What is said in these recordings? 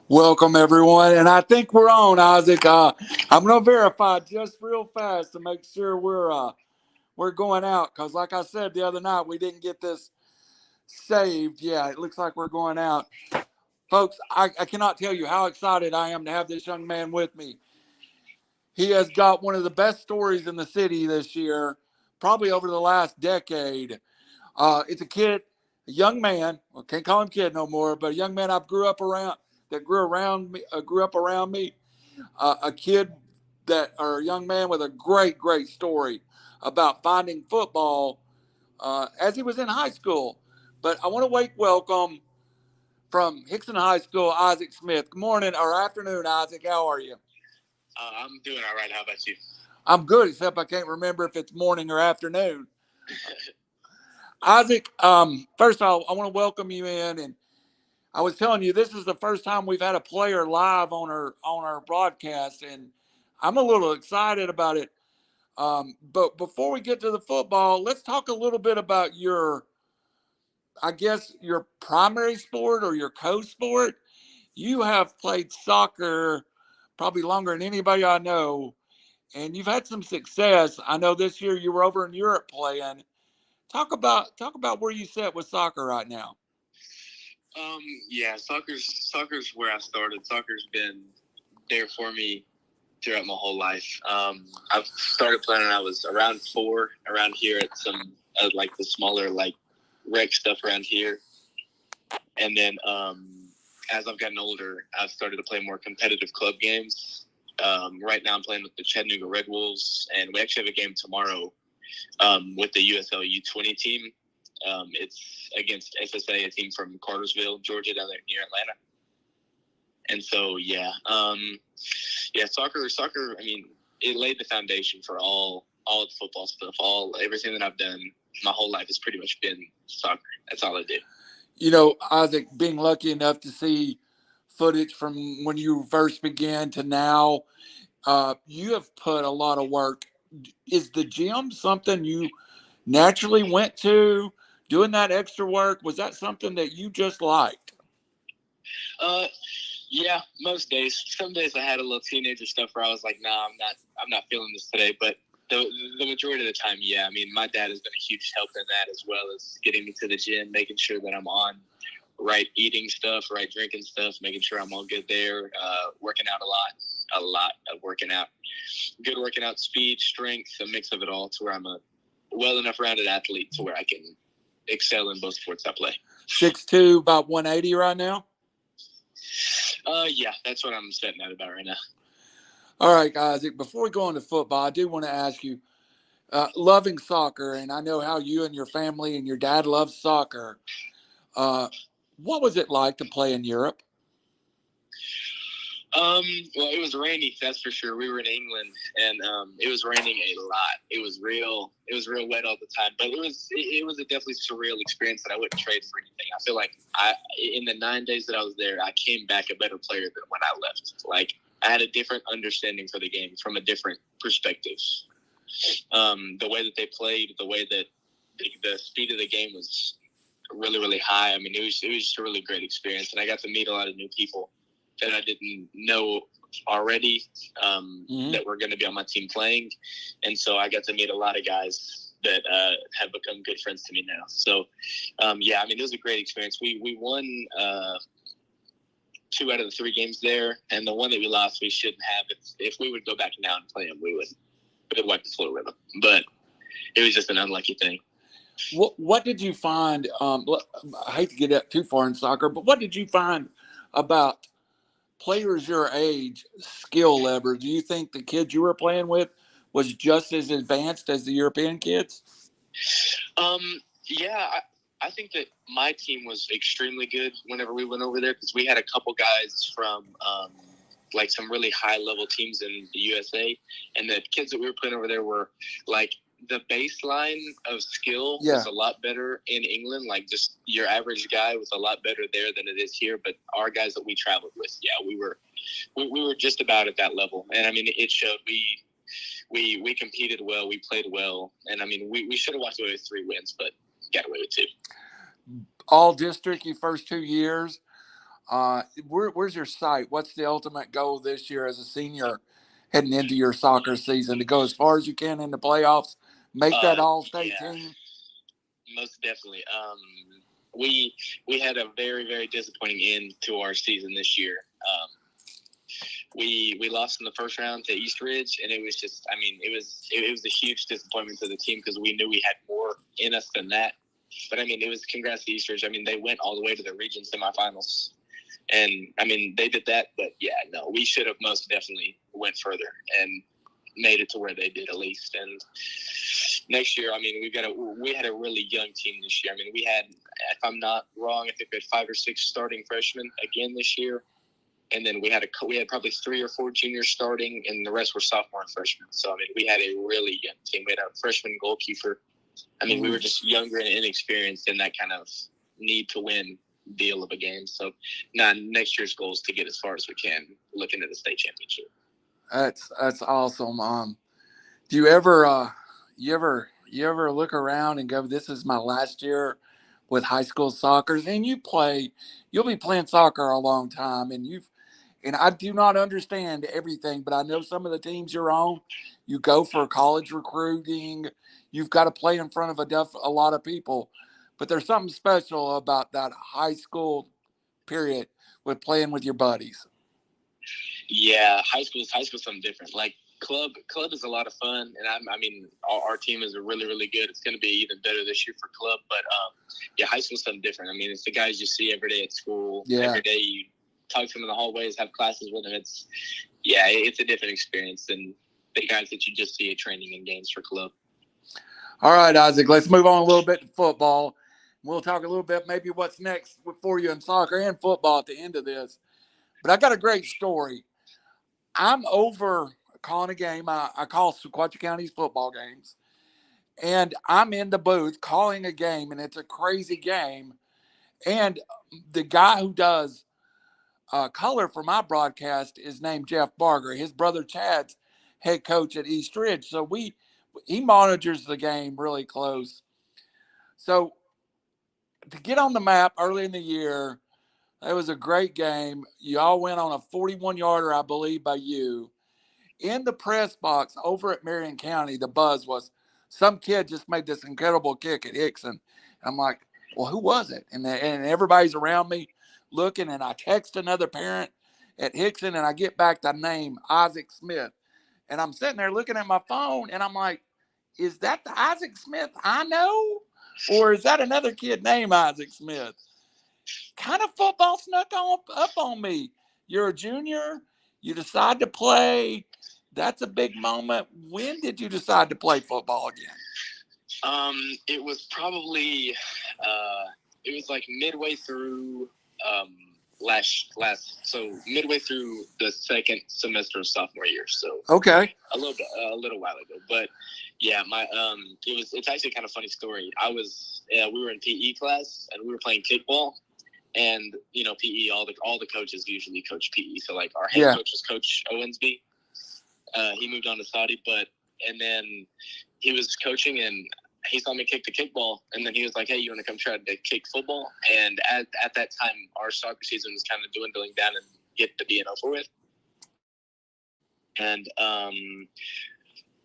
Welcome everyone, and I think we're on, Isaac. I'm gonna verify just real fast to make sure we're going out because, like I said the other night, we didn't get this saved. Yeah, it looks like we're going out, folks. I cannot tell you how excited I am to have this young man with me. He has got one of the best stories in the city this year, probably over the last decade. It's a young man. I can't call him kid no more, but a young man grew up around me. A kid or a young man with a great story about finding football as he was in high school. But I want to welcome from Hixson High School, Isaac Smith. Good morning or afternoon, Isaac. How are you? I'm doing all right. How about you? I'm good, except I can't remember if it's morning or afternoon. Isaac, first of all, I want to welcome you in, and I was telling you this is the first time we've had a player live on our broadcast, and I'm a little excited about it. But before we get to the football, let's talk a little bit about I guess, your primary sport or your co-sport. You have played soccer probably longer than anybody I know, and you've had some success. I know this year you were over in Europe playing. Talk about where you sit with soccer right now. Yeah, soccer's where I started. Soccer's been there for me throughout my whole life. I've started playing when I was around 4, around here at some like the smaller like rec stuff around here, and then as I've gotten older, I've started to play more competitive club games. Right now, I'm playing with the Chattanooga RedWolves, and we actually have a game tomorrow with the USL U20 team. It's against SSA, a team from Cartersville, Georgia, down there near Atlanta. And so, soccer. I mean, it laid the foundation for all the football stuff. Everything that I've done my whole life has pretty much been soccer. That's all I do. You know, Isaac, being lucky enough to see footage from when you first began to now, you have put a lot of work. Is the gym something you naturally went to? Doing that extra work, was that something that you just liked? Uh, yeah, most days. Some days I had a little teenager stuff where I was like, "Nah, I'm not feeling this today." But the majority of the time, yeah. I mean, my dad has been a huge help in that, as well as getting me to the gym, making sure that I'm on right eating stuff, right drinking stuff, making sure I'm all good there. Working out a lot of working out. Good working out, speed, strength, a mix of it all, to where I'm a well enough rounded athlete to where I can excel in both sports I play. 6'2", about 180 right now. Yeah, that's what I'm setting at about right now. All right, Isaac. Before we go on to football, I do want to ask you, loving soccer, and I know how you and your family and your dad love soccer. Uh, what was it like to play in Europe? Well, it was rainy, that's for sure. We were in England, and it was raining a lot. It was real wet all the time. But it was a definitely surreal experience that I wouldn't trade for anything. I feel like in the 9 days that I was there, I came back a better player than when I left. Like, I had a different understanding for the game from a different perspective. The way that they played, the way that the speed of the game was really high. I mean, it was just a really great experience, and I got to meet a lot of new people that I didn't know already that were going to be on my team playing. And so I got to meet a lot of guys that have become good friends to me now. So, I mean, it was a great experience. We won 2 out of the 3 games there, and the one that we lost, we shouldn't have. If we would go back now and play them, we would wipe the floor with them. But it was just an unlucky thing. What did you find? I hate to get up too far in soccer, but what did you find about players your age skill level? Do you think the kids you were playing with was just as advanced as the European kids? Yeah, I think that my team was extremely good whenever we went over there, because we had a couple guys from like some really high level teams in the USA, and the kids that we were playing over there were like, the baseline of skill was a lot better in England. Like, just your average guy was a lot better there than it is here. But our guys that we traveled with, we were just about at that level. And I mean, it showed. We competed well, we played well, and I mean, we should have walked away with 3 wins, but got away with 2. All district your first 2 years. Where's your sight? What's the ultimate goal this year as a senior heading into your soccer season, to go as far as you can in the playoffs, make that all-state team? Most definitely. We had a very, very disappointing end to our season this year. We lost in the first round to East Ridge, and it was just, I mean, it was a huge disappointment to the team because we knew we had more in us than that. But I mean, it was congrats to East Ridge. I mean, they went all the way to the region semifinals, and I mean, they did that. But yeah, no, we should have most definitely went further and made it to where they did at least. And next year, I mean, we had a really young team this year. I mean, we had, if I'm not wrong, I think we had 5 or 6 starting freshmen again this year. And then we had probably 3 or 4 juniors starting, and the rest were sophomore and freshmen. So, I mean, we had a really young team. We had a freshman goalkeeper. I mean, we were just younger and inexperienced in that kind of need to win deal of a game. So, next year's goal is to get as far as we can, looking at the state championship. That's awesome. Do you ever you ever look around and go, this is my last year with high school soccer? And you'll be playing soccer a long time, and I do not understand everything, but I know some of the teams you're on, you go for college recruiting, you've got to play in front of a lot of people, but there's something special about that high school period with playing with your buddies. Yeah, high school is something different. Like club is a lot of fun, and I mean our team is really, really good. It's going to be even better this year for club, but yeah, high school is something different. I mean, it's the guys you see every day at school. Yeah. Every day you talk to them in the hallways, have classes with them. It's a different experience than the guys that you just see at training and games for club. All right, Isaac, let's move on a little bit to football. We'll talk a little bit maybe what's next for you in soccer and football at the end of this. But I got a great story. I'm over calling a game. I call Sequatchie County's football games. And I'm in the booth calling a game, and it's a crazy game. And the guy who does color for my broadcast is named Jeff Barger. His brother Chad's head coach at East Ridge. So he monitors the game really close. So to get on the map early in the year, it was a great game. You all went on a 41-yarder, I believe, by you. In the press box over at Marion County, the buzz was some kid just made this incredible kick at Hixson. And I'm like, well, who was it? And everybody's around me looking, and I text another parent at Hixson, and I get back the name, Isaac Smith. And I'm sitting there looking at my phone, and I'm like, is that the Isaac Smith I know? Or is that another kid named Isaac Smith? Kind of football snuck up on me. You're a junior. You decide to play. That's a big moment. When did you decide to play football again? It was probably it was like midway through midway through the second semester of sophomore year. So okay, a little while ago. But yeah, it's actually kind of funny story. We were in PE class and we were playing kickball. And you know, PE, all the coaches usually coach PE. So like our head coach was Coach Owensby. He moved on to Saudi, and then he was coaching, and he saw me kick the kickball, and then he was like, "Hey, you want to come try to kick football?" And at that time, our soccer season was kind of dwindling down and get to being over with. And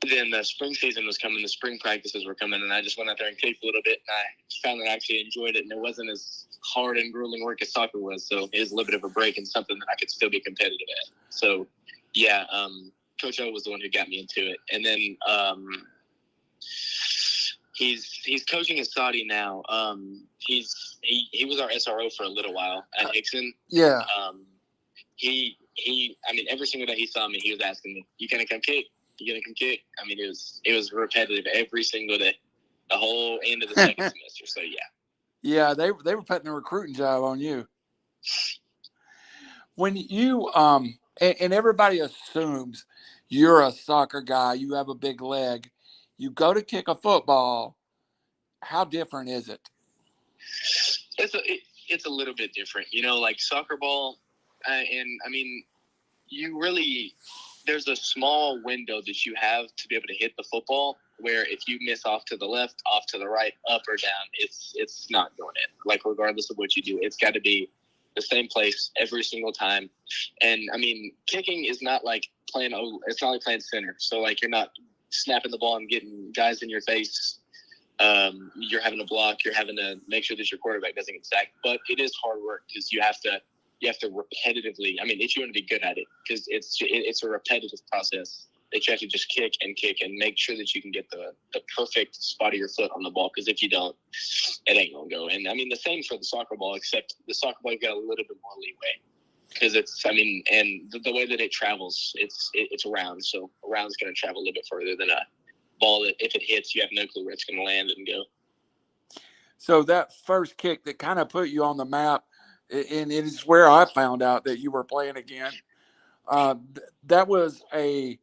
then the spring season was coming, the spring practices were coming, and I just went out there and kicked a little bit, and I found that I actually enjoyed it, and it wasn't as hard and grueling work as soccer was, so it was a little bit of a break and something that I could still be competitive at. So, yeah, Coach O was the one who got me into it, and then he's coaching at Saudi now. He was our SRO for a little while at Hixson. Yeah. I mean, every single day he saw me, he was asking me, "You gonna come kick? You gonna come kick?" I mean, it was repetitive every single day, the whole end of the second semester. So yeah. Yeah, they were putting a recruiting job on you. When you and everybody assumes you're a soccer guy, you have a big leg, you go to kick a football. How different is it? It's a little bit different, you know, like soccer ball, and I mean, there's a small window that you have to be able to hit the football, where if you miss off to the left, off to the right, up or down, it's not going in. Like regardless of what you do, it's got to be the same place every single time. And I mean, kicking is not like it's not like playing center. So like you're not snapping the ball and getting guys in your face. You're having to block. You're having to make sure that your quarterback doesn't get sacked. But it is hard work because you have to repetitively. I mean, if you want to be good at it, because it's a repetitive process that you have to just kick and make sure that you can get the perfect spot of your foot on the ball. Because if you don't, it ain't gonna go. And I mean, the same for the soccer ball, except the soccer ball you got a little bit more leeway because and the way that it travels, it's a round, so a round's gonna travel a little bit further than a ball that if it hits, you have no clue where it's gonna land and go. So that first kick that kind of put you on the map, and it is where I found out that you were playing again. That was I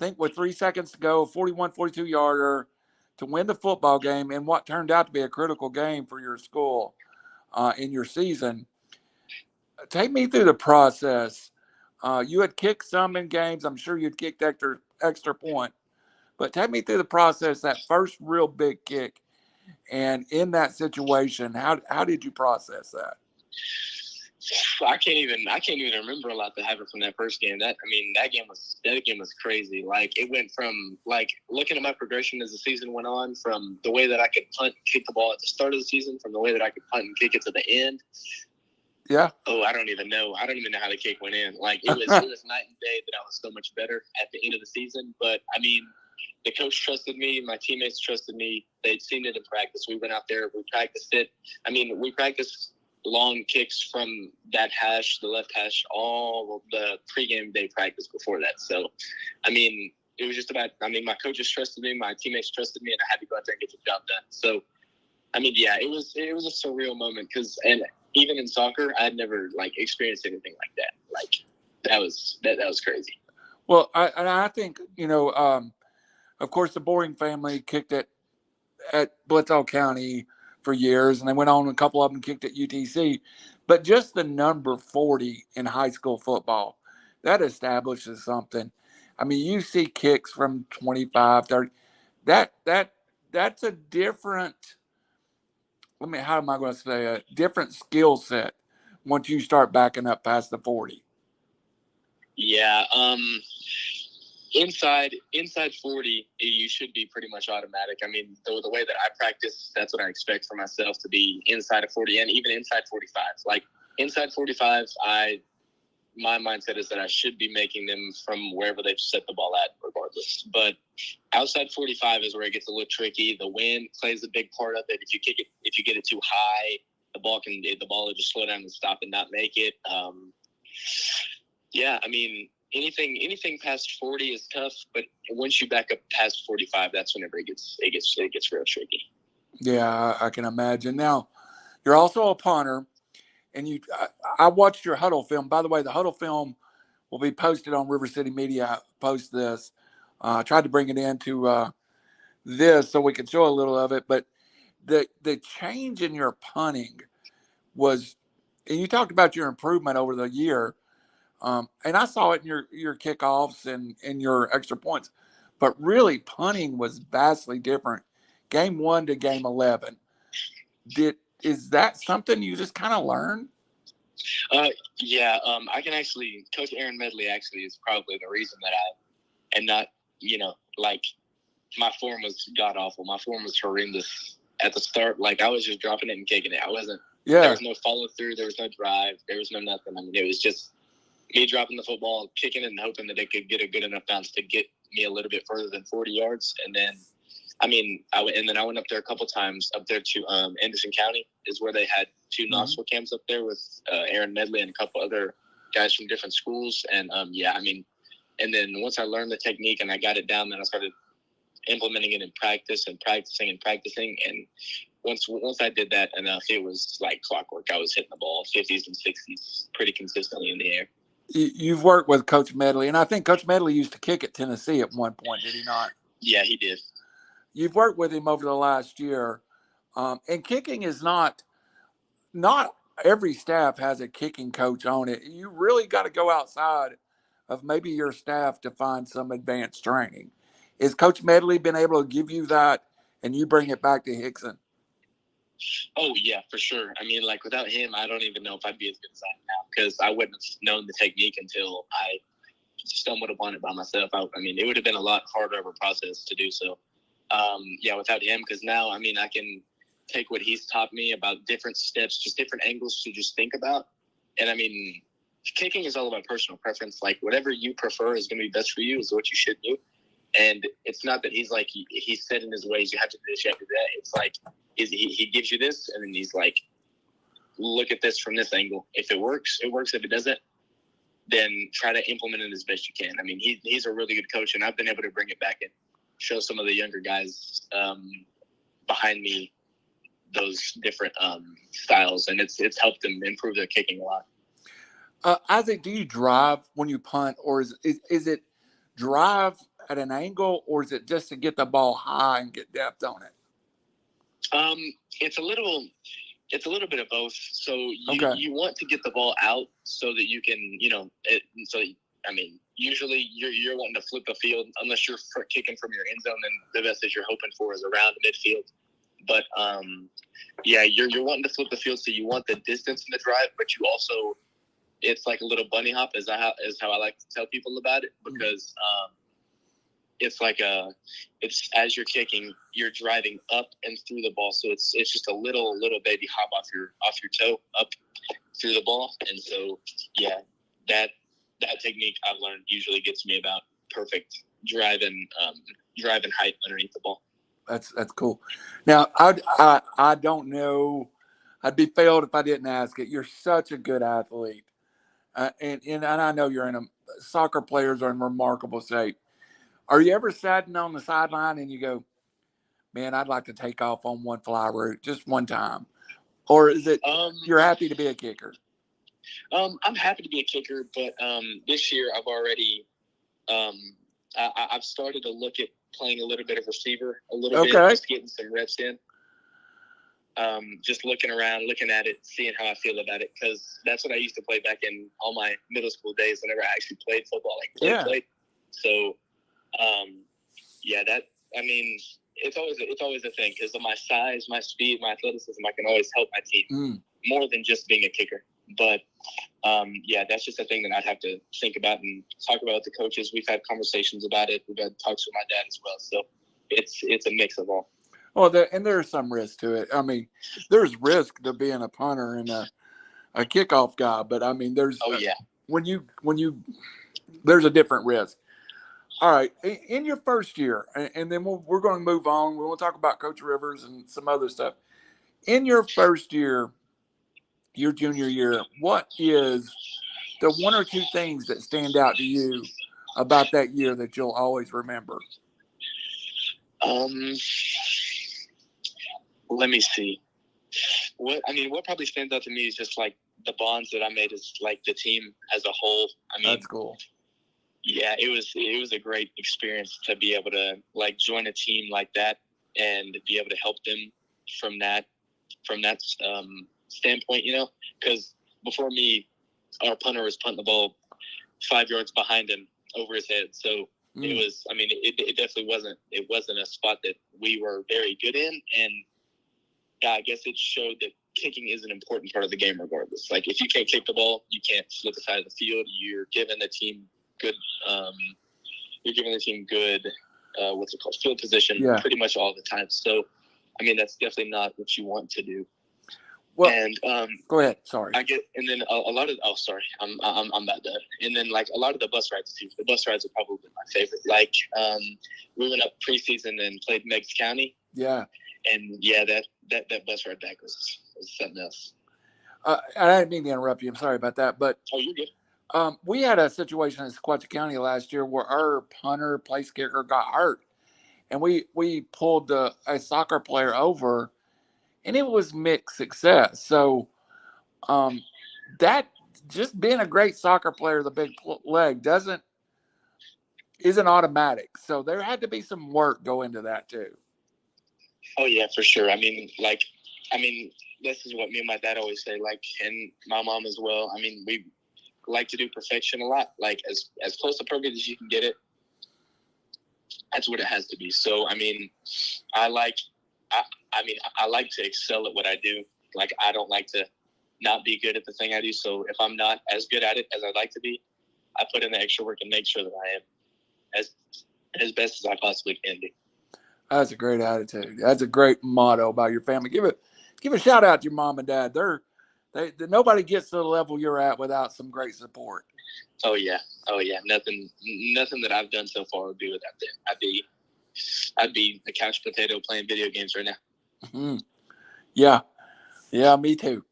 think with 3 seconds to go, 42-yarder to win the football game in what turned out to be a critical game for your school in your season. Take me through the process. You had kicked some in games. I'm sure you'd kicked extra point. But take me through the process, that first real big kick. And in that situation, how did you process that? I can't even remember a lot that happened from that first game. That game was crazy. Like it went from like looking at my progression as the season went on, from the way that I could punt and kick the ball at the start of the season, from the way that I could punt and kick it to the end. Yeah. Oh, I don't even know how the kick went in. Like it was night and day that I was so much better at the end of the season. But I mean, the coach trusted me. My teammates trusted me. They'd seen it in practice. We went out there. We practiced it. I mean, we practiced long kicks from that hash, the left hash, all of the pregame day practice before that. So, I mean, it was just about, my coaches trusted me, my teammates trusted me, and I had to go out there and get the job done. So, I mean, yeah, it was a surreal moment and even in soccer, I'd never experienced anything like that. Like that was crazy. Well, I think, of course, the Boring family kicked it at Blitzall County for years, and they went on, a couple of them kicked at UTC. But just the number 40 in high school football, that establishes something. I mean, you see kicks from 25, 30. That's a different, how am I going to say, a different skill set once you start backing up past the 40. Yeah. Inside 40, you should be pretty much automatic. I mean, the way that I practice, that's what I expect for myself to be inside of 40 and even inside 45. Like inside 45, my mindset is that I should be making them from wherever they've set the ball at regardless. But outside 45 is where it gets a little tricky. The wind plays a big part of it. If you get it too high, the ball will just slow down and stop and not make it. Yeah, I mean, anything past 40 is tough, but once you back up past 45, that's whenever it gets real tricky. Yeah, I can imagine. Now, you're also a punter, and I watched your huddle film. By the way, the huddle film will be posted on RiverCity-Media. Post this. I tried to bring it into this so we could show a little of it, but the change in your punting was, and you talked about your improvement over the year. And I saw it in your kickoffs and in your extra points, but really punting was vastly different. Game 1 to game 11. Is that something you just kind of learned? Yeah. I can actually, Coach Aaron Medley actually is probably the reason that I am not, my form was god awful. My form was horrendous at the start. Like I was just dropping it and kicking it. I wasn't. Yeah. There was no follow through. There was no drive. There was no nothing. I mean, it was just me dropping the football, kicking it, and hoping that it could get a good enough bounce to get me a little bit further than 40 yards. And then, I went up there a couple times up there to Anderson County is where they had 2 Knoxville camps up there with Aaron Medley and a couple other guys from different schools. And and then once I learned the technique and I got it down, then I started implementing it in practice and practicing. And once I did that enough, it was like clockwork. I was hitting the ball 50s and 60s pretty consistently in the air. You've worked with Coach Medley, and I think Coach Medley used to kick at Tennessee at one point, did he not? Yeah, he did. You've worked with him over the last year, and kicking is not every staff has a kicking coach on it. You really got to go outside of maybe your staff to find some advanced training. Is Coach Medley been able to give you that, and you bring it back to Hixson? Oh, yeah, for sure. I mean, like, without him, I don't even know if I'd be as good as I am now, because I wouldn't have known the technique until I stumbled upon it by myself. I mean, it would have been a lot harder of a process to do so. Yeah, without him, because now, I mean, I can take what he's taught me about different steps, just different angles to just think about. And, I mean, kicking is all about personal preference. Like, whatever you prefer is going to be best for you is what you should do. And it's not that he's like, he's set in his ways, you have to do this, you have to do that. It's like, he gives you this, and then he's like, look at this from this angle. If it works, it works. If it doesn't, then try to implement it as best you can. I mean, he's a really good coach, and I've been able to bring it back and show some of the younger guys behind me those different styles, and it's helped them improve their kicking a lot. Isaac, do you drive when you punt, or is it drive at an angle, or is it just to get the ball high and get depth on it? It's a little bit of both. So you want to get the ball out so that you can, I mean, usually you're wanting to flip the field unless you're kicking from your end zone, and the best that you're hoping for is around the midfield. But yeah, you're wanting to flip the field, so you want the distance in the drive, but you also, it's like a little bunny hop is how I like to tell people about it, because it's like it's as you're kicking, you're driving up and through the ball, so it's just a little baby hop off your toe up through the ball. And so yeah, that technique I've learned usually gets me about perfect drive and height underneath the ball. That's cool. Now I don't know. I'd be failed if I didn't ask it. You're such a good athlete, and I know you're soccer players are in remarkable shape. Are you ever sitting on the sideline and you go, man, I'd like to take off on one fly route just one time? Or is it you're happy to be a kicker? I'm happy to be a kicker, but this year I've already I've started to look at playing a little bit of receiver, a little bit, just getting some reps in. Just looking around, looking at it, seeing how I feel about it, because that's what I used to play back in all my middle school days whenever I actually played football, played. So yeah, I mean, it's always a thing, because of my size, my speed, my athleticism, I can always help my team more than just being a kicker. But yeah, that's just a thing that I'd have to think about and talk about with the coaches. We've had conversations about it. We've had talks with my dad as well. So it's a mix of all. Well, there's some risk to it. I mean, there's risk to being a punter and a kickoff guy, but I mean, there's when you there's a different risk. All right, in your first year, and then we're going to move on. We want to talk about Coach Rivers and some other stuff. In your first year, your junior year, what is the one or two things that stand out to you about that year that you'll always remember? Let me see. What probably stands out to me is just like the bonds that I made as like the team as a whole. I mean, that's cool. Yeah, it was a great experience to be able to like join a team like that and be able to help them from that standpoint, because before me, our punter was punting the ball 5 yards behind him over his head. So it was, I mean, it definitely wasn't a spot that we were very good in. And I guess it showed that kicking is an important part of the game regardless. Like, if you can't kick the ball, you can't flip the side of the field. You're giving the team good, what's it called, field position pretty much all the time. So, I mean, that's definitely not what you want to do. Well, and go ahead. Sorry. And then a lot of, sorry, I'm about done. And then like a lot of the bus rides too. The bus rides are probably my favorite. Like, we went up preseason and played Meigs County. Yeah. And yeah, that bus ride back was something else. I didn't mean to interrupt you. I'm sorry about that. But you're good. We had a situation in Sequatchie County last year where our punter, place kicker, got hurt, and we pulled a soccer player over, and it was mixed success. So, that just being a great soccer player, the big leg isn't automatic. So there had to be some work go into that too. Oh yeah, for sure. I mean, this is what me and my dad always say, like, and my mom as well. I mean, we like to do perfection a lot, like as close to perfect as you can get it. That's what it has to be. So, I mean, I mean, I like to excel at what I do. Like, I don't like to not be good at the thing I do. So if I'm not as good at it as I'd like to be, I put in the extra work and make sure that I am as best as I possibly can be. That's a great attitude. That's a great motto about your family. Give a shout out to your mom and dad. They nobody gets to the level you're at without some great support. Oh yeah. Nothing that I've done so far would be without them. I'd be a couch potato playing video games right now. Mm-hmm. Yeah, me too.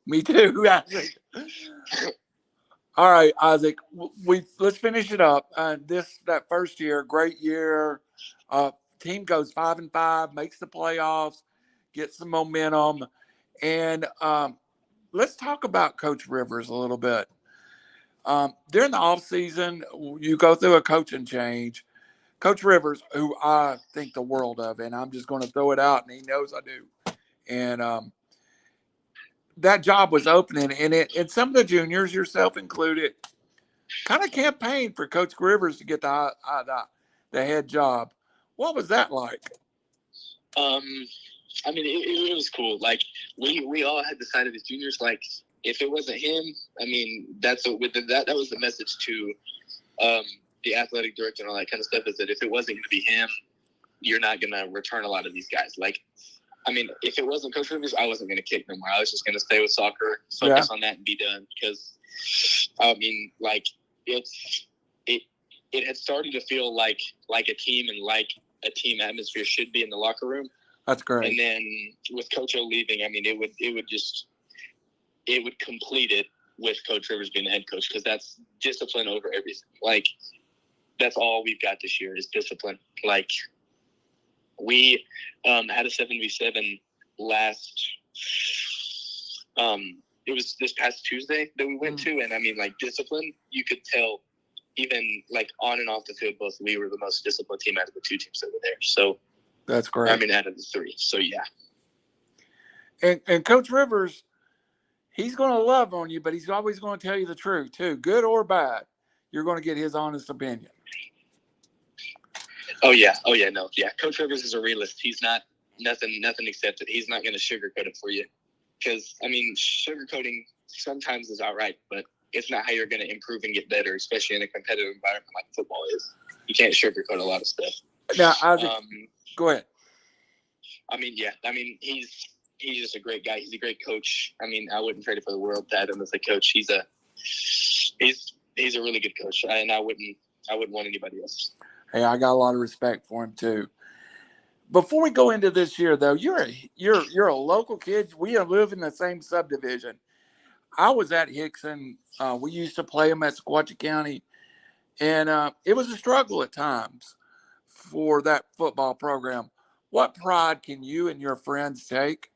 All right, Isaac. Let's finish it up. That first year, great year. Team goes 5-5, makes the playoffs, gets some momentum, and let's talk about Coach Rivers a little bit. During the off season, you go through a coaching change. Coach Rivers, who I think the world of, and I'm just going to throw it out, and he knows I do. And that job was opening, and some of the juniors, yourself included, kind of campaigned for Coach Rivers to get the head job. What was that like? I mean, it was cool. Like, we all had decided as juniors, like, if it wasn't him, I mean, that was the message to the athletic director and all that kind of stuff, is that if it wasn't going to be him, you're not going to return a lot of these guys. Like, I mean, if it wasn't Coach Rivers, I wasn't going to kick no more. I was just going to stay with soccer, focus on that, and be done. Because, I mean, like, it had started to feel like a team and like a team atmosphere should be in the locker room. That's great. And then with Coach O leaving, I mean, it would complete it with Coach Rivers being the head coach, because that's discipline over everything. Like, that's all we've got this year is discipline. Like, we had a 7v7 last it was this past Tuesday that we went to, and I mean, like, discipline, you could tell even like on and off the field, both we were the most disciplined team out of the two teams that were there. So that's great. I mean, out of the three. So yeah. And Coach Rivers, he's going to love on you, but he's always going to tell you the truth too, good or bad. You're going to get his honest opinion. Oh yeah, no, yeah. Coach Rivers is a realist. He's not nothing accepted. He's not going to sugarcoat it for you, because I mean, sugarcoating sometimes is outright, but it's not how you're going to improve and get better, especially in a competitive environment like football is. You can't sugarcoat a lot of stuff. Now, Isaac, go ahead. I mean, yeah. I mean, he's just a great guy. He's a great coach. I mean, I wouldn't trade it for the world to have him as a coach. He's a really good coach, and I wouldn't want anybody else. Hey, I got a lot of respect for him too. Before we go into this year, though, you're a local kid. We live in the same subdivision. I was at Hixson. We used to play them at Sequatchie County, and it was a struggle at times for that football program. What pride can you and your friends take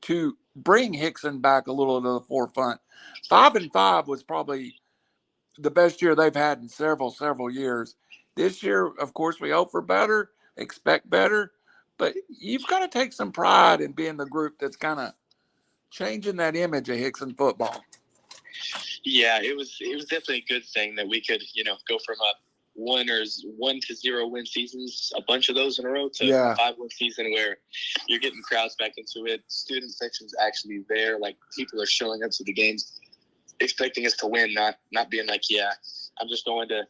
to bring Hixson back a little to the forefront? 5-5 was probably the best year they've had in several years. This year, of course, we hope for better, expect better, but you've got to take some pride in being the group that's kind of changing that image of Hixson football. Yeah, it was definitely a good thing that we could, go from a 1-0 win seasons, a bunch of those in a row, to a 5-win season where you're getting crowds back into it. Student section's actually there. Like, people are showing up to the games expecting us to win, not being like, yeah, I'm just going to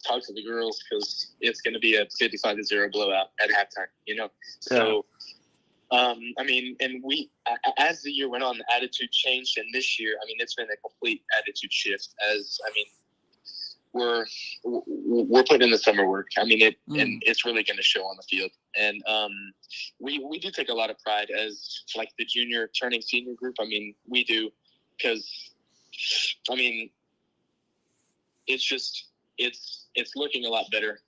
talk to the girls because it's going to be a 55-0 blowout at halftime, So, I mean, and as the year went on, the attitude changed, and this year, I mean, it's been a complete attitude shift. As I mean, we're putting in the summer work. I mean, and it's really going to show on the field. And we do take a lot of pride as like the junior turning senior group. I mean, we do, because I mean, it's just it's looking a lot better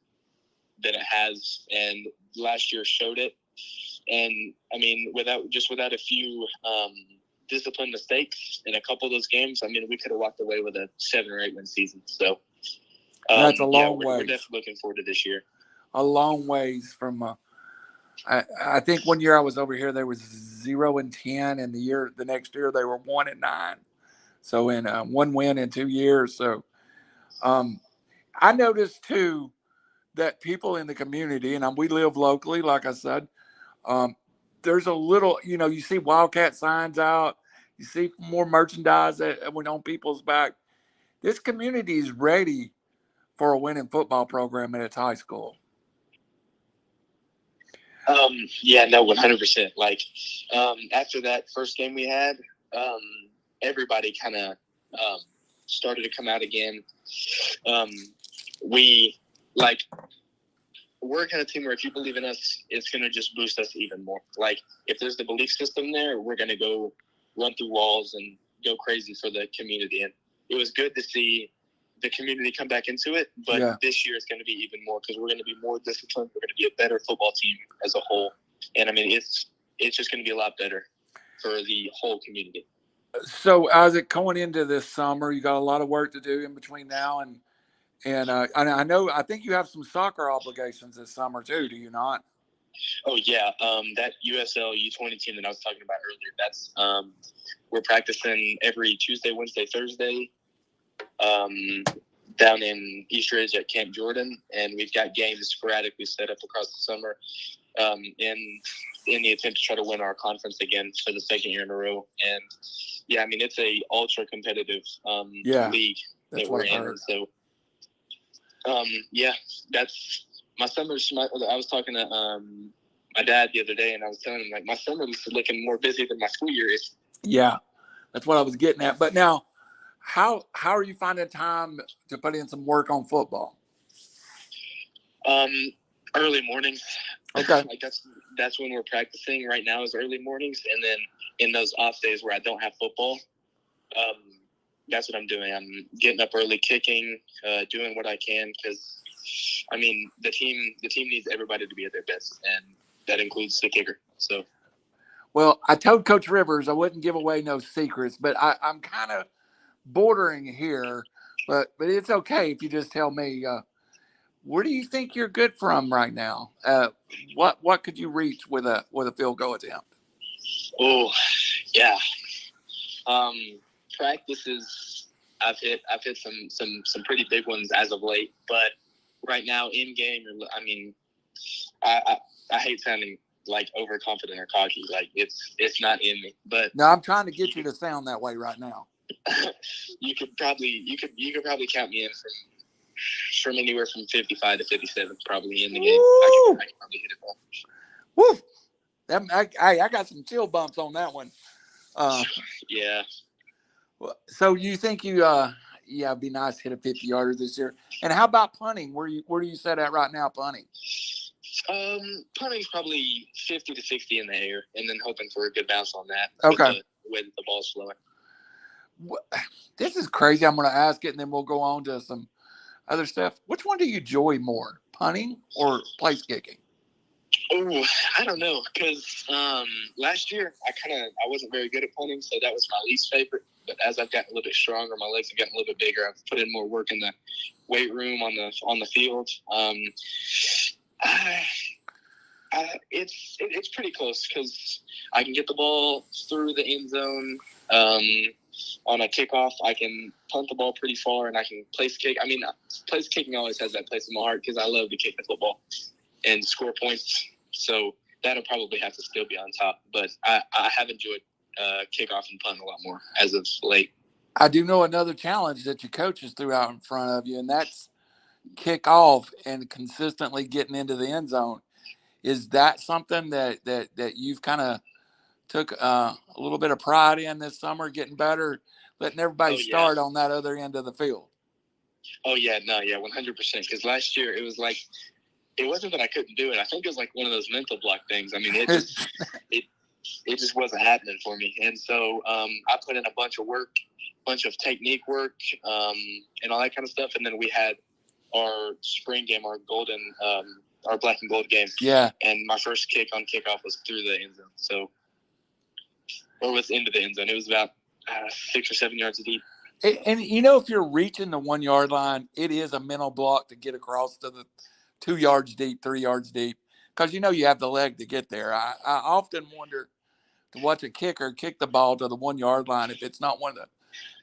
than it has, and last year showed it. And I mean, without a few disciplined mistakes in a couple of those games, I mean, we could have walked away with a 7 or 8 win season. So that's a long way. We're definitely looking forward to this year. A long ways from. I think one year I was over here, there was 0-10, and the next year they were 1-9. So in 1 win in 2 years. So I noticed too that people in the community, and we live locally, like I said, there's a little, you see Wildcat signs out, you see more merchandise that went on people's back. This community is ready for a winning football program at its high school. Yeah, no, 100%. Like, after that first game we had, everybody kind of started to come out again. We're kind of team where if you believe in us, it's going to just boost us even more. Like, if there's the belief system there, we're going to go run through walls and go crazy for the community. And it was good to see the community come back into it, but this year it's going to be even more because we're going to be more disciplined. We're going to be a better football team as a whole. And, I mean, it's just going to be a lot better for the whole community. So, Isaac, going into this summer, you got a lot of work to do in between now and I think you have some soccer obligations this summer too, do you not? Oh, yeah. That USL U20 team that I was talking about earlier, that's we're practicing every Tuesday, Wednesday, Thursday down in East Ridge at Camp Jordan, and we've got games sporadically set up across the summer in the attempt to try to win our conference again for the second year in a row. And, yeah, I mean, it's a ultra competitive league that we're in. And so, that's my summer's. I was talking to my dad the other day, and I was telling him, like, my summer is looking more busy than my school year is. Yeah, that's what I was getting at. But now, how are you finding time to put in some work on football? Early mornings. Okay. Like that's when we're practicing right now is early mornings, and then in those off days where I don't have football, that's what I'm doing. I'm getting up early, kicking, doing what I can because, I mean, the team needs everybody to be at their best, and that includes the kicker. So, well, I told Coach Rivers I wouldn't give away no secrets, but I'm kind of bordering here, but it's okay if you just tell me where do you think you're good from right now? What could you reach with a field goal attempt? Oh, yeah. Practices, I've hit some pretty big ones as of late, but right now in game, I mean, I hate sounding like overconfident or cocky. Like it's not in me. But no, I'm trying to get you to sound that way right now. you could probably count me in from anywhere from 55 to 57 probably in the game. I can probably hit it all. Woo! I got some chill bumps on that one. Yeah. So you think it'd be nice to hit a 50-yarder this year. And how about punting? Where do you set at right now, punting? Punting's probably 50 to 60 in the air, and then hoping for a good bounce on that. Okay. The way that the ball's flowing. This is crazy. I'm going to ask it, and then we'll go on to some other stuff. Which one do you enjoy more, punting or place kicking? Oh, I don't know, because last year I wasn't very good at punting, so that was my least favorite. But as I've gotten a little bit stronger, my legs have gotten a little bit bigger. I've put in more work in the weight room on the field. It's pretty close because I can get the ball through the end zone on a kickoff. I can punt the ball pretty far, and I can place kick. I mean, place kicking always has that place in my heart because I love to kick the football and score points. So that'll probably have to still be on top. But I have enjoyed kickoff and punt a lot more as of late. I do know another challenge that your coaches threw out in front of you, and that's kick off and consistently getting into the end zone. Is that something that you've kind of took a little bit of pride in this summer, getting better, letting everybody start on that other end of the field? Oh, yeah. No, yeah, 100%. Because last year it was like, it wasn't that I couldn't do it. I think it was like one of those mental block things. I mean, it just wasn't happening for me. And so I put in a bunch of work, bunch of technique work, and all that kind of stuff. And then we had our spring game, our black and gold game. Yeah. And my first kick on kickoff was through the end zone. Or was into the end zone. It was about 6 or 7 yards deep. And if you're reaching the 1 yard line, it is a mental block to get across to the 2 yards deep, 3 yards deep, because you have the leg to get there. I often wonder to watch a kicker kick the ball to the 1 yard line if it's not one of the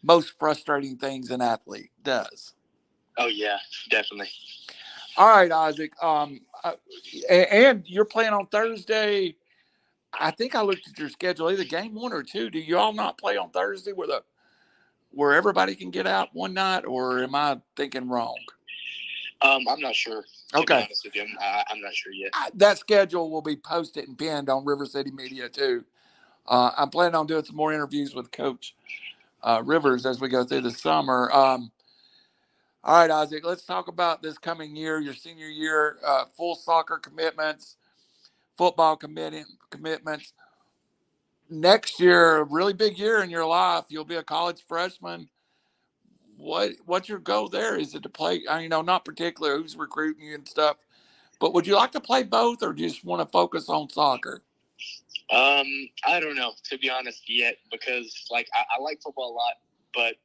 most frustrating things an athlete does. Oh yeah, definitely. All right, Isaac. And you're playing on Thursday. I think I looked at your schedule, either game 1 or 2. Do you all not play on Thursday where everybody can get out one night, or am I thinking wrong? I'm not sure. To be honest with you, I'm not sure yet. That schedule will be posted and pinned on RiverCity-Media too. I'm planning on doing some more interviews with Coach Rivers as we go through the summer. All right, Isaac, let's talk about this coming year, your senior year, full soccer commitments, football commitments. Next year, a really big year in your life. You'll be a college freshman. What's your goal there? Is it to play? Not particular who's recruiting you and stuff, but would you like to play both, or do you just want to focus on soccer? I don't know, to be honest, yet, because I like football a lot, but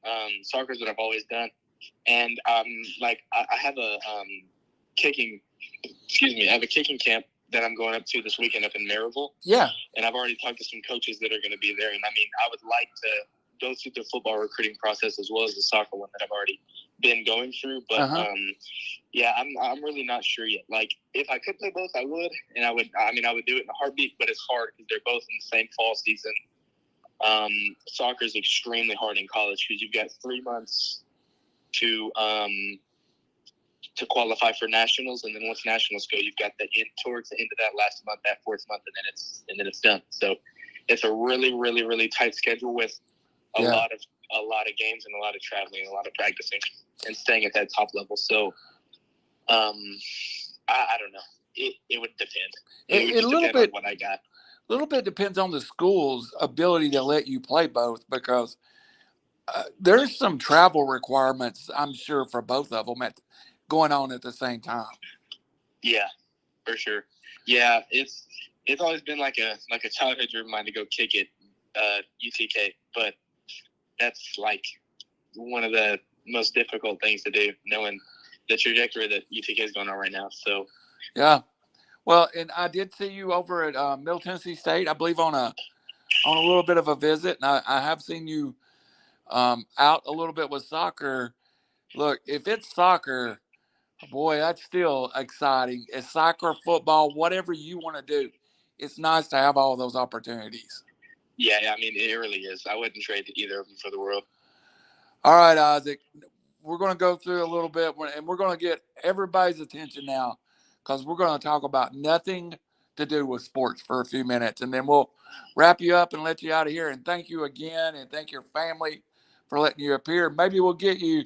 soccer is what I've always done, and I have a kicking camp that I'm going up to this weekend up in Maryville. Yeah. And I've already talked to some coaches that are going to be there. And I would like to go through the football recruiting process as well as the soccer one that I've already been going through. But I'm really not sure yet. Like, if I could play both, I would. And I would do it in a heartbeat, but it's hard because they're both in the same fall season. Soccer is extremely hard in college because you've got 3 months to qualify for nationals, and then once nationals go, you've got towards the end of that last month, that 4th month, and then it's done. So it's a really, really, really tight schedule with a lot of games and a lot of traveling and a lot of practicing and staying at that top level. So I don't know. It would depend. It would depend on what I got. A little bit depends on the school's ability to let you play both, because there's some travel requirements, I'm sure, for both of them going on at the same time. Yeah, for sure. Yeah, it's always been like a childhood dream of mine to go kick it, UTK, but that's like one of the most difficult things to do, knowing the trajectory that UTK is going on right now. So yeah, well, and I did see you over at Middle Tennessee State, I believe, on a little bit of a visit, and I have seen you out a little bit with soccer. Look, if it's soccer, boy, that's still exciting. It's soccer, football, whatever you want to do. It's nice to have all those opportunities. Yeah, it really is. I wouldn't trade either of them for the world. All right, Isaac, we're going to go through a little bit, and we're going to get everybody's attention now, because we're going to talk about nothing to do with sports for a few minutes, and then we'll wrap you up and let you out of here. And thank you again, and thank your family for letting you appear. Maybe we'll get you.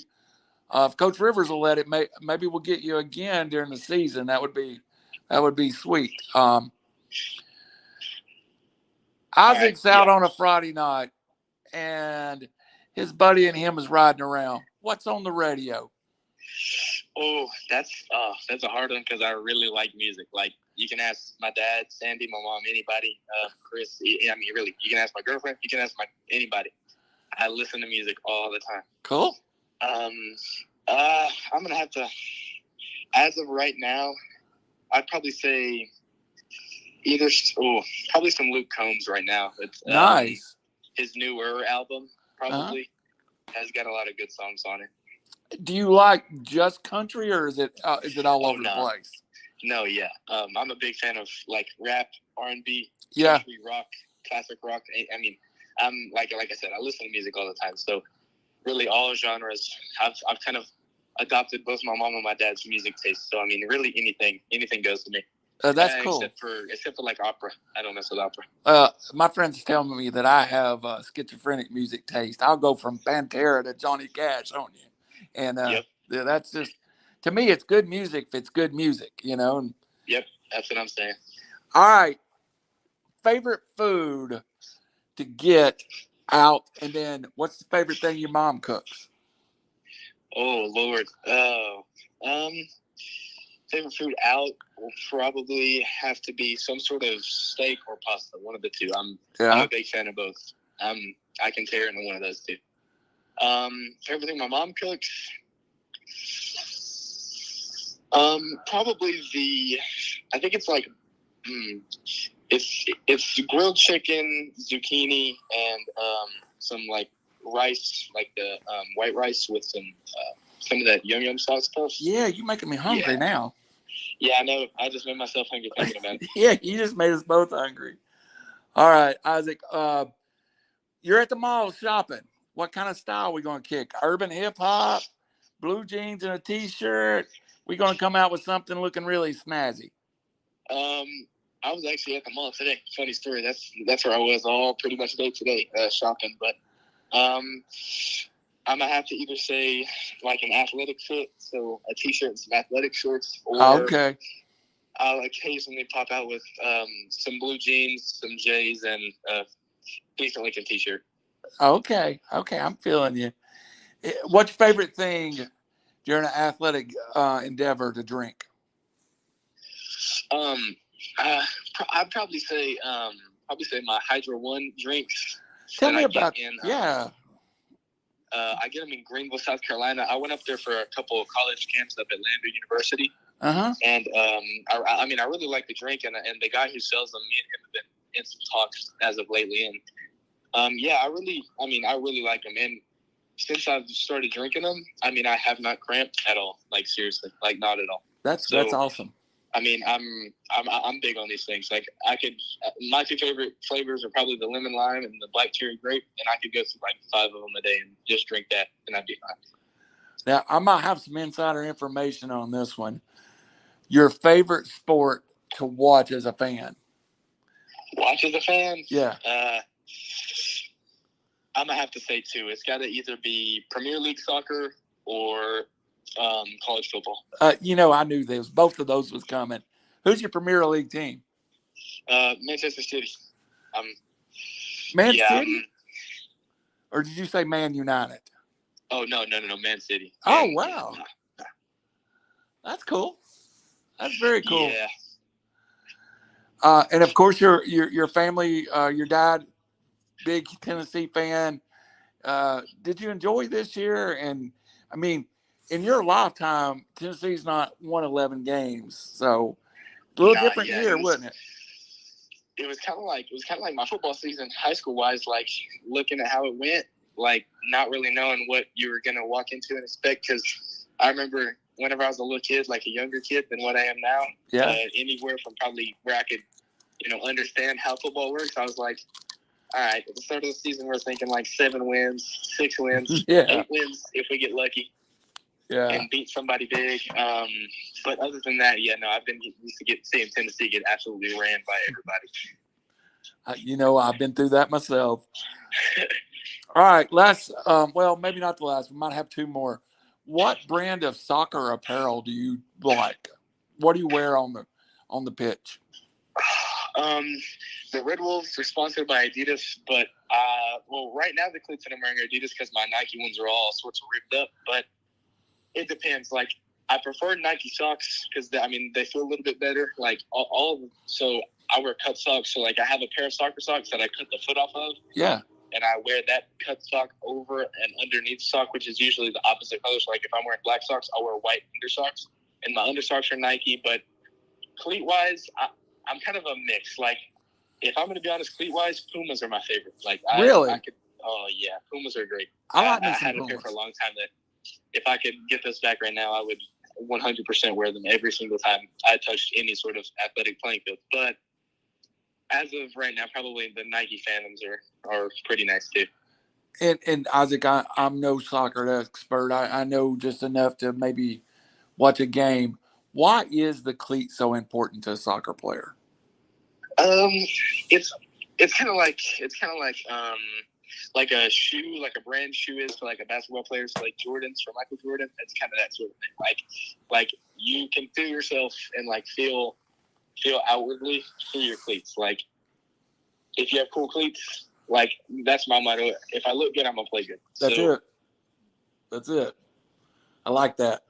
If Coach Rivers will let it, maybe we'll get you again during the season. That would be sweet. Isaac's out on a Friday night, and his buddy and him is riding around. What's on the radio? Oh, that's a hard one, because I really like music. Like, you can ask my dad, Sandy, my mom, anybody, Chris. Really, you can ask my girlfriend. You can ask anybody. I listen to music all the time. Cool. I'm gonna have to, as of right now, I'd probably say probably some Luke Combs right now. It's nice. His newer album probably has got a lot of good songs on it. Do you like just country, or is it all over the place? No, yeah. I'm a big fan of like rap, R&B, yeah, country, rock, classic rock. I'm like I said, I listen to music all the time. So really all genres. I've kind of adopted both my mom and my dad's music taste. So really anything goes to me. That's cool. Except for like opera. I don't mess with opera. My friends tell me that I have schizophrenic music taste. I'll go from Pantera to Johnny Cash on you. And that's just, to me, it's good music if it's good music, And, yep, that's what I'm saying. All right. Favorite food to get out, and then what's the favorite thing your mom cooks? Oh, Lord. Favorite food out will probably have to be some sort of steak or pasta, one of the two. I'm a big fan of both. I can tear into one of those two. Favorite thing my mom cooks? Probably I think it's like, it's grilled chicken, zucchini, and some like rice, like the white rice with some of that yum sauce stuff. Yeah, you're making me hungry now. Yeah, I know. I just made myself hungry thinking about it. Yeah, you just made us both hungry. All right, Isaac. You're at the mall shopping. What kind of style are we going to kick? Urban hip hop, blue jeans and a t-shirt. We going to come out with something looking really snazzy. I was actually at the mall today. Funny story. That's where I was all pretty much day today, shopping. But I'm gonna have to either say like an athletic fit, so a t-shirt and some athletic shorts, or Okay. I'll occasionally pop out with some blue jeans, some J's, and a decent looking t-shirt. Okay. I'm feeling you. What's your favorite thing during an athletic endeavor to drink? I'd probably say my Hydro One drinks. Tell me about yeah. I get them in Greenville, South Carolina. I went up there for a couple of college camps up at Lander University. And I mean, I really like the drink, and the guy who sells them, me and him have been in some talks as of lately. And yeah, I really like them. And since I've started drinking them, I mean, I have not cramped at all. Like seriously, like not at all. That's awesome. I mean, I'm big on these things. Like my two favorite flavors are probably the lemon lime and the black cherry grape, and I could go through like 5 of them a day and just drink that, and I'd be fine. Now, I might have some insider information on this one. Your favorite sport to watch as a fan? Watch as a fan? Yeah. I'm gonna have to say 2. It's got to either be Premier League soccer or college football. I knew both of those was coming. Who's your Premier League team? Manchester City. Man City? Or did you say Man United? Oh no, Man City. Oh wow, that's cool. That's very cool. Yeah. And of course, your family, your dad, big Tennessee fan. Did you enjoy this year? And I mean, in your lifetime, Tennessee's not won 11 games, so a little different year, wasn't it? It was kind of like my football season, high school wise. Like looking at how it went, like not really knowing what you were gonna walk into and expect. Because I remember whenever I was a little kid, like a younger kid than what I am now. Yeah. Anywhere from probably where I could, understand how football works. I was like, all right, at the start of the season, we're thinking like 7 wins, 6 wins, 8 wins if we get lucky. Yeah. And beat somebody big. But other than that, I've been used to seeing Tennessee get absolutely ran by everybody. I've been through that myself. All right, last. Well, maybe not the last. We might have 2 more. What brand of soccer apparel do you like? What do you wear on the pitch? The RedWolves are sponsored by Adidas, but right now the cleats that I'm wearing are Adidas because my Nike ones are all sorts of ripped up. But it depends. Like I prefer Nike socks because they feel a little bit better. Like all of them. So I wear cut socks. So like I have a pair of soccer socks that I cut the foot off of. Yeah. And I wear that cut sock over and underneath sock, which is usually the opposite color. So like if I'm wearing black socks, I'll wear white undersocks, and my undersocks are Nike. But cleat wise, I'm kind of a mix. Like if I'm going to be honest, cleat wise, Pumas are my favorite. Like really? Oh yeah, Pumas are great. I had a pair for a long time that if I could get those back right now, I would 100% wear them every single time I touched any sort of athletic playing field. But as of right now, probably the Nike Phantoms are pretty nice too. And Isaac, I'm no soccer expert. I know just enough to maybe watch a game. Why is the cleat so important to a soccer player? It's kind of like a shoe, like a brand shoe is for like a basketball player. So like Jordans for Michael Jordan, it's kind of that sort of thing. Like you can feel yourself and like feel outwardly through your cleats. Like if you have cool cleats, like that's my motto. If I look good, I'm gonna play good. That's it. I like that.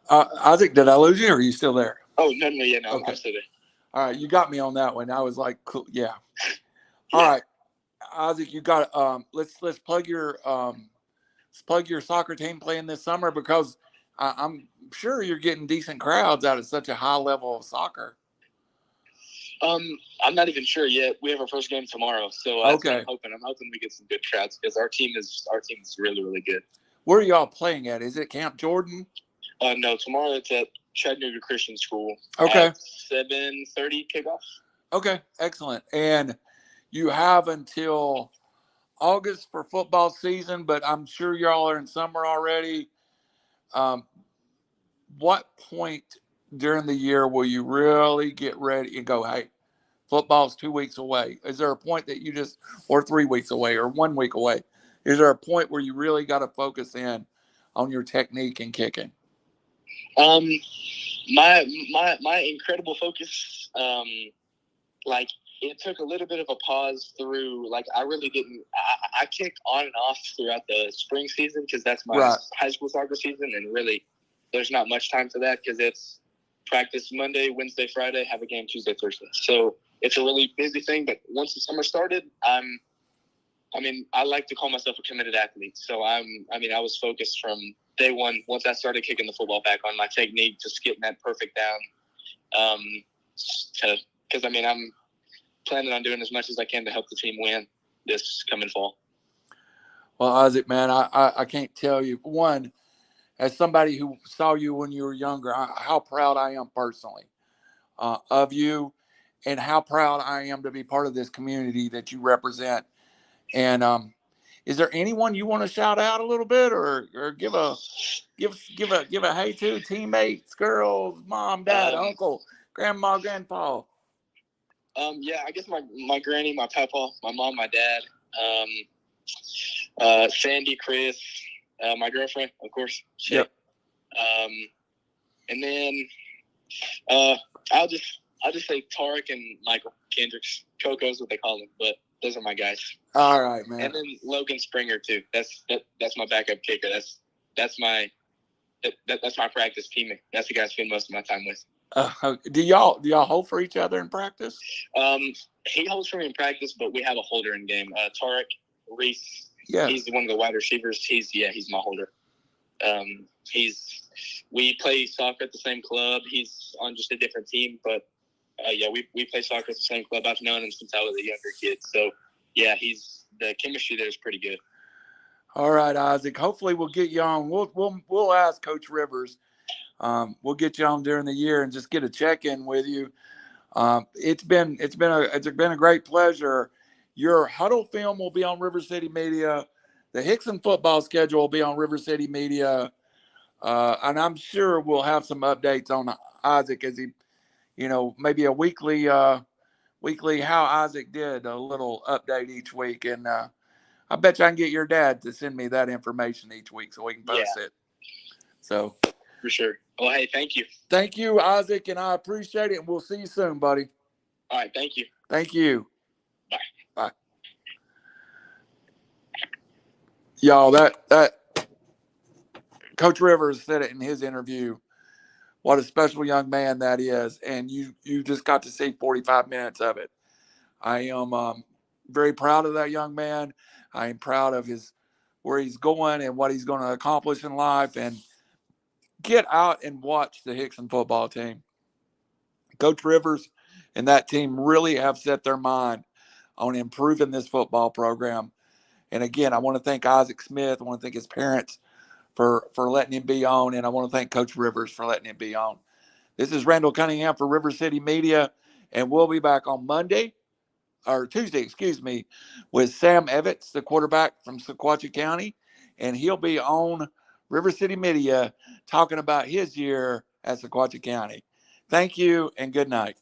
Isaac, did I lose you or are you still there? Oh, no, okay. I'm still there. All right, you got me on that one. I was like, cool, yeah. All right, Isaac, you got let's plug your soccer team playing this summer because I'm sure you're getting decent crowds out of such a high level of soccer. I'm not even sure yet. We have our first game tomorrow, so okay. I'm hoping we get some good crowds because our team is really, really good. Where are y'all playing at? Is it Camp Jordan? No, tomorrow it's at Chattanooga Christian School. Okay. At 7:30 kickoff. Okay, excellent. And you have until August for football season, but I'm sure y'all are in summer already. Um, what point during the year will you really get ready and go, hey, football's 2 weeks away? Is there a point that you just, or 3 weeks away, or 1 week away? Is there a point where you really got to focus in on your technique and kicking? Um, my incredible focus, like it took a little bit of a pause through, like I really didn't, I kicked on and off throughout the spring season because that's my high school soccer season, and really there's not much time for that because it's practice Monday, Wednesday, Friday, have a game Tuesday, Thursday. So it's a really busy thing, but once the summer started, I like to call myself a committed athlete. So I was focused from day one. Once I started kicking the football back on, my technique, just getting that perfect down, because I'm planning on doing as much as I can to help the team win this coming fall. Well, Isaac, man, I can't tell you. One, as somebody who saw you when you were younger, how proud I am personally of you, and how proud I am to be part of this community that you represent. And is there anyone you want to shout out a little bit, or give a hey to teammates, girls, mom, dad, uncle, grandma, grandpa? Yeah, I guess my granny, my papa, my mom, my dad, Sandy, Chris, my girlfriend, of course. Yep. And then I'll just say Tarek and Michael Kendricks. Coco's what they call him, but those are my guys. All right, man. And then Logan Springer too. That's my backup kicker. That's my practice teammate. That's the guy I spend most of my time with. Do y'all hold for each other in practice? He holds for me in practice, but we have a holder in game. Tarek Reese. Yeah. He's one of the wide receivers. He's my holder. We play soccer at the same club. He's on just a different team, but we play soccer at the same club. I've known him since I was a younger kid. So yeah, the chemistry there is pretty good. All right, Isaac. Hopefully we'll get you on. We'll ask Coach Rivers. We'll get you on during the year and just get a check-in with you. It's been a great pleasure. Your huddle film will be on River City Media. The Hixson football schedule will be on River City Media. And I'm sure we'll have some updates on Isaac as he, maybe a weekly how Isaac did, a little update each week. And I bet you I can get your dad to send me that information each week so we can post it. So for sure. Well, hey, thank you. Thank you, Isaac, and I appreciate it. And we'll see you soon, buddy. All right, thank you. Thank you. Bye. Bye. Y'all, that Coach Rivers said it in his interview. What a special young man that is, and you just got to see 45 minutes of it. I am very proud of that young man. I am proud of where he's going and what he's going to accomplish in life. And get out and watch the Hixson football team. Coach Rivers and that team really have set their mind on improving this football program. And again, I want to thank Isaac Smith. I want to thank his parents for letting him be on. And I want to thank Coach Rivers for letting him be on. This is Randall Cunningham for River City Media. And we'll be back on Tuesday, with Sam Evans, the quarterback from Sequatchie County. And he'll be on River City Media talking about his year at Sequatchie County. Thank you and good night.